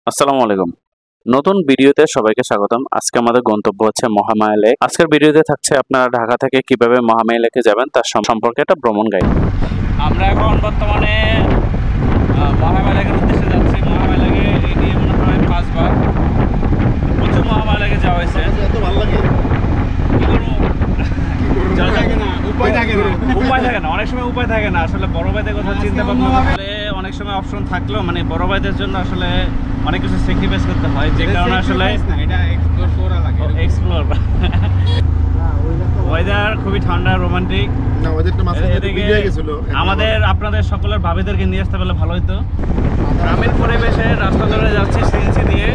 আসসালামু আলাইকুম। নতুন ভিডিওতে সবাইকে স্বাগতম। আজকে আমাদের গন্তব্য হচ্ছে মহামায়া লেক। আজকের ভিডিওতে থাকছে আপনারা ঢাকা থেকে কিভাবে মহামায়া লেকে যাবেন তার সম্পর্কে একটা ভ্রমণ গাইড। আমরা এখন বর্তমানে মহামায়া লেকের উদ্দেশ্যে যাচ্ছি। মহামায়া লেকে এই নিয়ে মনে হয় 5 বার প্রচুর মহামায়া লেকে যাওয়া হয়েছে। এত ভালো লাগে কি করবো? উপায় থাকে না উপায় থাকে না, অনেক সময় উপায় থাকে না। আসলে বড় ভাইদের কথা চিন্তা ভাবনা করলে অনেক সময় অপশন থাকলেও মানে বড় ভাইদের জন্য আসলে অনেক কিছু স্যাক্রিফাইস করতে হয়, যে কারণে আসলে এটা এক্সপ্লোর করা লাগে। এক্সপ্লোর ওয়েদার খুবই ঠান্ডা, রোমান্টিক। না ওদেরটা মাঝখানে এদিকে ভিডিও গেছিল। আমাদের আপনাদের সকলের ভাবিদেরকে নিয়ে আসতে পারলে ভালো হতো। গ্রামের পরিবেশে রাস্তা ধরে যাচ্ছি সিএনজি দিয়ে,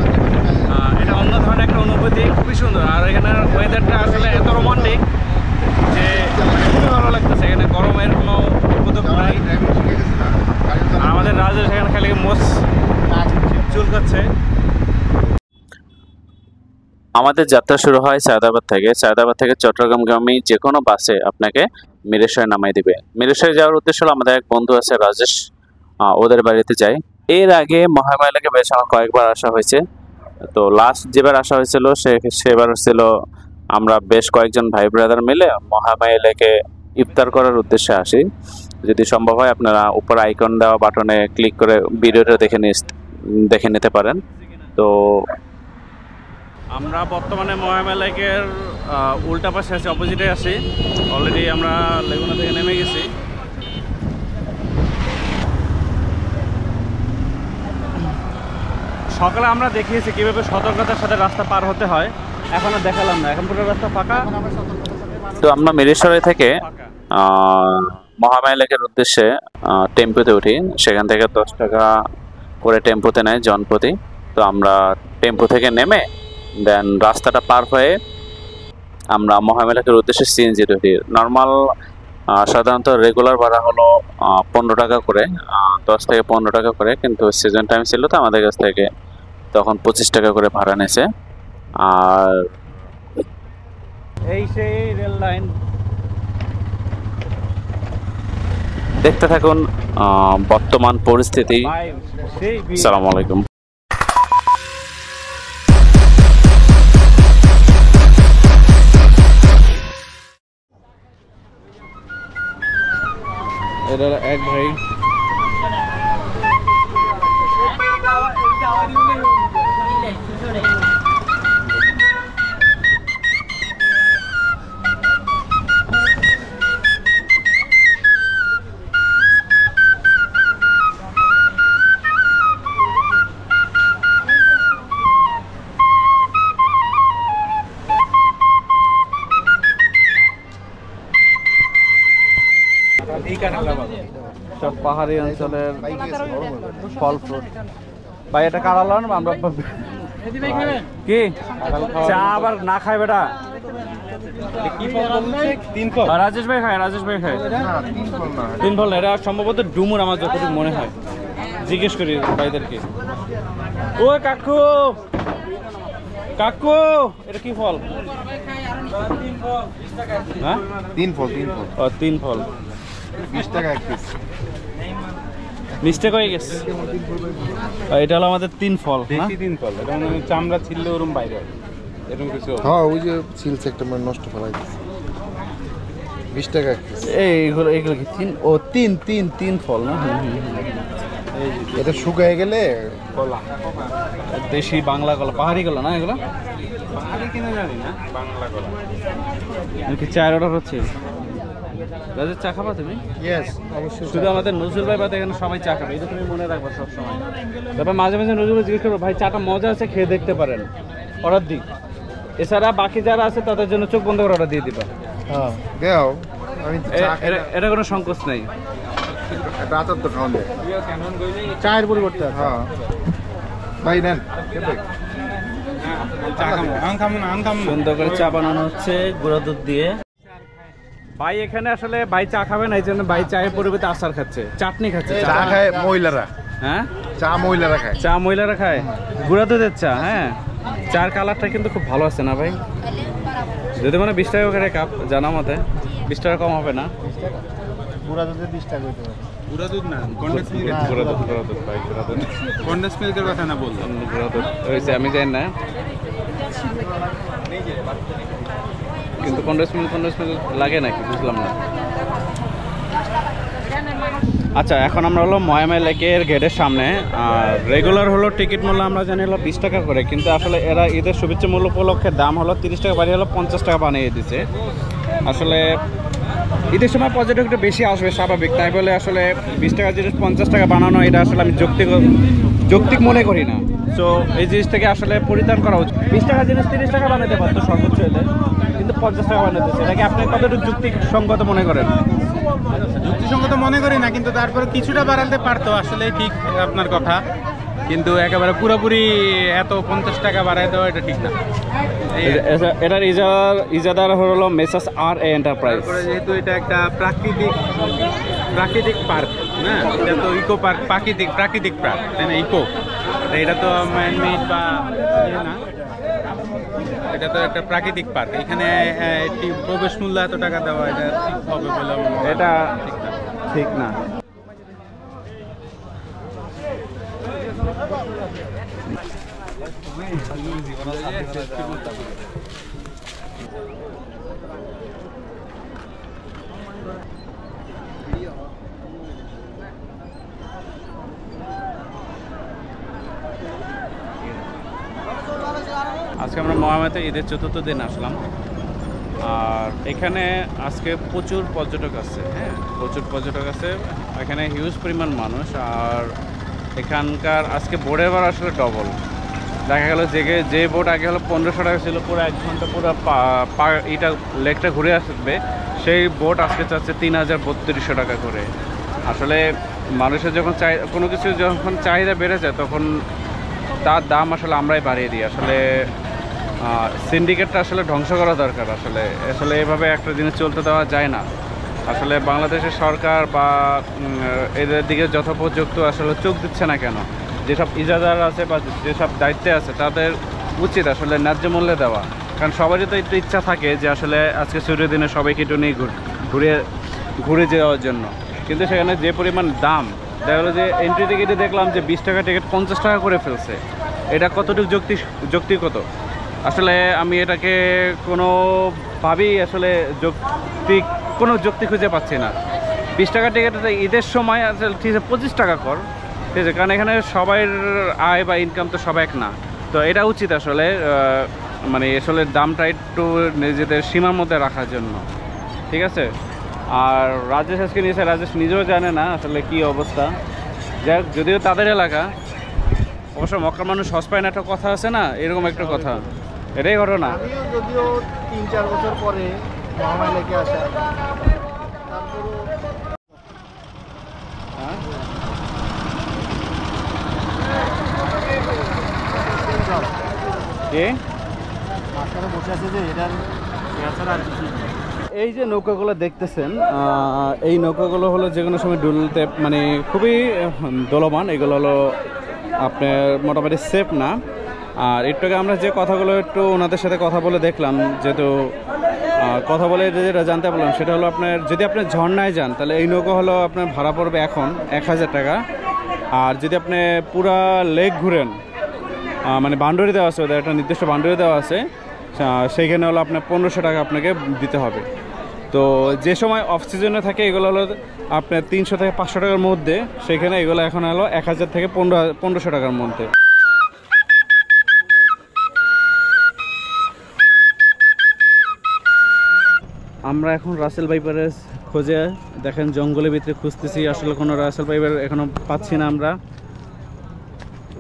এটা অন্য ধরনের একটা অনুভূতি, খুবই সুন্দর। আর এখানের ওয়েদারটা আসলে এত রোমান্টিক যে খুবই ভালো লাগতেছে। এখানে গরমের কোনো উপদ্রব নাই। আমাদের রাজেশ এখানে খালি মোষ চুলকাচ্ছে। আমাদের যাত্রা শুরু হয় সায়দাবাদ থেকে। সায়দাবাদ থেকে চট্টগ্রামগামী যে কোনো বাসে আপনাকে মিরেশরে নামাই দিবে। মিরেশরে যাওয়ার উদ্দেশ্য হলো আমাদের এক বন্ধু আছে রাজেশ, ওদের বাড়িতে যাই। এর আগে মহামায়া লেকে বেশ আমার কয়েকবার আসা হয়েছে। তো লাস্ট যেবার আসা হয়েছিল সেবার ছিল আমরা বেশ কয়েকজন ভাই ব্রাদার মিলে মহামায়া লেকে ইফতার করার উদ্দেশ্যে আসি। যদি সম্ভব হয় আপনারা উপর আইকন দেওয়া বাটনে ক্লিক করে ভিডিওটা দেখে নিতে পারেন। তো আমরা বর্তমানে মহামায়া লেকের উল্টা পাশে আছি, অপোজিটে আছি। অলরেডি আমরা লেগুনা থেকে নেমে গেছি। সকালে আমরা দেখিয়েছি কীভাবে সতর্কতার সাথে রাস্তা পার হতে হয়, এখন আর দেখালাম না। এখন পুরো রাস্তা ফাঁকা। তো আমরা মিরেশ্বরে থেকে মহামায়া লেকের উদ্দেশ্যে টেম্পুতে উঠি। সেখান থেকে 10 টাকা করে টেম্পুতে নেয় জনপ্রতি। তো আমরা টেম্পু থেকে নেমে দেন রাস্তাটা পার হয়ে আমরা মহামায়া লেকের উদ্দেশ্যে সিএনজিতে উঠি। নর্মাল সাধারণত রেগুলার ভাড়া হলো 15 টাকা করে, 10 থেকে 15 টাকা করে, কিন্তু সিজন টাইম ছিল তো আমাদের কাছ থেকে তখন 25 টাকা করে ভাড়া নিয়েছে। আর এই সেই রেল লাইন, দেখতে থাকুন বর্তমান পরিস্থিতি। আসসালামু আলাইকুম। এটা এক ভাই সব পাহাড়ি অঞ্চলের ফল ফ্রুট। ভাই এটা কাড়ালাম আমরা কি চা আবার না খায় বেটা। রাজেশ ভাই খায়, রাজেশ ভাই খায় 3 ফল। এটা সম্ভবত ডুমুর, আমার যতটুকু মনে হয়। জিজ্ঞেস করি ভাইদেরকে। ও কাকু, কাকু এটা কি ফল? হ্যাঁ 3 ফল। ও 3 ফল, 20 টাকা এক পিস। মিস্টেক হয়ে গেছে। এটা হলো আমাদের 3 ফল। দেশি 3 ফল। এটা মানে চামড়া ছিল ওরকম বাইরে এরকম কিছু। হ্যাঁ ওই যে সিলস একটা মানে নষ্ট ফলাই দিছে। 20 টাকা এক পিস। এইগুলো কি 3? ও 3 ফল না? এটা শুকায় গেলে কলা, দেশি বাংলা কলা, পাহাড়ি কলা না এগুলো? পাহাড়ি কিনে জানি না, বাংলা কলা। কি চায়ের অর্ডার হচ্ছে? রাজেশ চা খাবা তুমি? ইয়েস অবশ্যই। শুধু আমাদের নজরুল ভাই বাদে এখানে সবাই চা খাবে, এটা তুমি মনে রাখবা সবসময়। তারপর মাঝে মাঝে নজরুল ভাই জিজ্ঞেস করবো, ভাই চাটা মজা আছে, খেয়ে দেখতে পারেন, অর্ডার দিই। এছাড়া বাকি যারা আছে তাদের জন্য চোখ বন্ধ করে অর্ডার দিয়ে দিবা। হ্যাঁ দেও। আমি এটা কোনো সংকোচ নেই। একটা আচার তো খাওয়ান দেয় চায়ের পরিবর্তে। হ্যাঁ ভাই নেন। সুন্দর করে চা বানানো হচ্ছে গুঁড়া দুধ দিয়ে। ভাই এখানে আসলে ভাই চা খাবে না, এই জন্য ভাই চায়ের পরিবর্তে আচার খাচ্ছে, চাটনি খাচ্ছে। চা খায় মহিলারা। হ্যাঁ চা মহিলারা খায়। চা মহিলারা খায়, গুঁড়া দুধের চা। হ্যাঁ চার কালারটা কিন্তু খুব ভালো আছে না ভাই? যদি মানে 20 টাকা করে কাপ, জানা মতে 20 টাকা কম হবে না। গুঁড়া দুধে 20 টাকা হইতে পারে। গুঁড়া দুধ না, কন্ডেন্স মিল্ক। গুঁড়া দুধ ভাই, গুঁড়া দুধ। কন্ডেন্স মিল্কের কথা না বললাম। গুঁড়া দুধ হয়েছে, আমি জানি না, কিন্তু কন্ডেন্স মিল্ক লাগে নাকি বুঝলাম না। আচ্ছা, এখন আমরা হলো ময়ামে লেকের গেটের সামনে। আর রেগুলার হলো টিকিট মূল্য আমরা জানি হলো 20 টাকা করে, কিন্তু আসলে এরা ঈদের শুভেচ্ছা মূল্য উপলক্ষে দাম হলো 30 টাকা বাড়িয়ে হলো 50 টাকা বানিয়ে দিচ্ছে। আসলে ঈদের সময় পর্যটক একটু বেশি আসবে স্বাভাবিক, তাই বলে আসলে 20 টাকা জিনিস 50 টাকা বানানো, এটা আসলে আমি যৌক্তিক মনে করি না। সো এই জিনিসটাকে আসলে পরিত্রাণ করা উচিত। 20 টাকা জিনিস 30 টাকা বানাতে পারতো সর্বোচ্চ এলে, কিন্তু 50 টাকা বানাতেছে। এটাকে আপনি কতটুকু যুক্তিসঙ্গত মনে করেন? যুক্তিসঙ্গত মনে করি না, কিন্তু তারপরে কিছুটা বাড়াতে পারতো, আসলে ঠিক আপনার কথা। কিন্তু একেবারে পুরোপুরি এত 50 টাকা বাড়ায় দেওয়া এটা ঠিক না। এটার ইজাদার হলো মেসার্স আর এ এন্টারপ্রাইজ। তারপরে যেহেতু এটা একটা প্রাকৃতিক পার্ক না, এটা তো ইকো পার্ক, প্রাকৃতিক পার্ক, তাই না? ইকো, এটা তো ম্যানমেড বা ইয়ে না, এটা তো একটা প্রাকৃতিক পার্ক। এখানে প্রবেশ মূল্য এত টাকা দেওয়া, এটা ঠিক হবে বলে আমার মনে হয়। এটা ঠিক না। আজকে আমরা মহামেতে ঈদের ৪র্থ দিন আসলাম। আর এখানে আজকে প্রচুর পর্যটক আছে, হ্যাঁ প্রচুর পর্যটক আছে, এখানে হিউজ পরিমাণ মানুষ। আর এখানকার আজকে বোর্ডের ভাড়া আসলে ডবল। দেখা গেল যে বোট আগে হলো 1500 টাকা ছিল, পুরো 1 ঘন্টা পুরো এটা লেকটা ঘুরে আসবে, সেই বোট আজকে চাচ্ছে 3032 টাকা করে। আসলে মানুষের যখন কোনো কিছু যখন চাহিদা বেড়ে যায়, তখন তার দাম আসলে আমরাই বাড়িয়ে দিই। আসলে সিন্ডিকেটটা আসলে ধ্বংস করা দরকার। আসলে এভাবে একটা জিনিস চলতে দেওয়া যায় না। আসলে বাংলাদেশের সরকার বা এদের দিকে যথোপযুক্ত আসলে চোখ দিচ্ছে না কেন? যেসব ইজাদার আছে বা যেসব দায়িত্বে আছে, তাদের উচিত আসলে ন্যায্য মূল্যে দেওয়া। কারণ সবারই তো একটু ইচ্ছা থাকে যে আসলে আজকে ছুটির দিনে সবাইকে একটু নিয়ে ঘুরে যাওয়ার জন্য, কিন্তু সেখানে যে পরিমাণ দাম, দেখা গেলো যে এন্ট্রি টিকিটে দেখলাম যে 20 টাকা টিকিট 50 টাকা করে ফেলছে। এটা কতটুকু যৌক্তিকত? আসলে আমি এটাকে কোনোভাবেই আসলে কোনো যুক্তি খুঁজে পাচ্ছি না। 20 টাকা টিকিট ঈদের সময় আসলে ঠিক আছে 25 টাকা কর, ঠিক আছে, কারণ এখানে সবাই আয় বা ইনকাম তো সব এক না। তো এটা উচিত আসলে মানে আসলে দামটা একটু নিজেদের সীমার মধ্যে রাখার জন্য, ঠিক আছে। আর রাজেশ আজকে নিয়েছে, রাজেশ নিজেও জানে না আসলে কি অবস্থা। যাই হোক, যদিও তাদের এলাকা, অবশ্য মক্কার মানুষ সস পায় না, একটা কথা আছে না, এরকম একটা কথা, এটাই ঘটনা। আমিও যদিও 3-4 বছর পরে মহামায়া লেকে আসা, মাঝখানে বসে আছে যে এটার ছাড়া আর কিছু। এই যে নৌকাগুলো দেখতেছেন, এই নৌকাগুলো হলো যে কোনো সময় ডুলতে মানে খুবই দোলমান। এগুলো হলো আপনার মোটামুটি সেফ না। আর একটু আগে আমরা যে কথাগুলো একটু ওনাদের সাথে কথা বলে দেখলাম, যেহেতু কথা বলে যেটা জানতে পারলাম সেটা হলো আপনার যদি আপনি ঝর্ণায় যান, তাহলে এই নৌকা হলো আপনার ভাড়া পড়বে এখন 1000 টাকা। আর যদি আপনি পুরা লেক ঘুরেন, মানে বাউন্ডারি দেওয়া আছে, ওদের একটা নির্দিষ্ট বাউন্ডারি দেওয়া আছে, সেইখানে হলো আপনার 1500 টাকা আপনাকে দিতে হবে। তো যে সময় অফ সিজনে থাকে এগুলো হলো আপনার 300 থেকে 500 টাকার মধ্যে, সেখানে এগুলো এখন হলো 1000 থেকে 1500 টাকার মধ্যে। আমরা এখন রাসেল ভাইপারের খোঁজে, দেখেন জঙ্গলের ভিতরে খুঁজতেছি, আসলে কোনো রাসেল ভাইপার এখনো পাচ্ছি না আমরা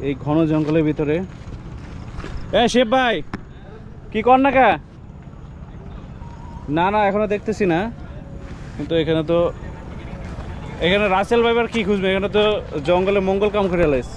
এই ঘন জঙ্গলের ভিতরে। শিব ভাই কি কর না কা? না এখনো দেখতেছি না। কিন্তু এখানে রাসেল ভাইপার কি খুঁজবে? এখানে তো জঙ্গলে মঙ্গল কাম করে লাইছে।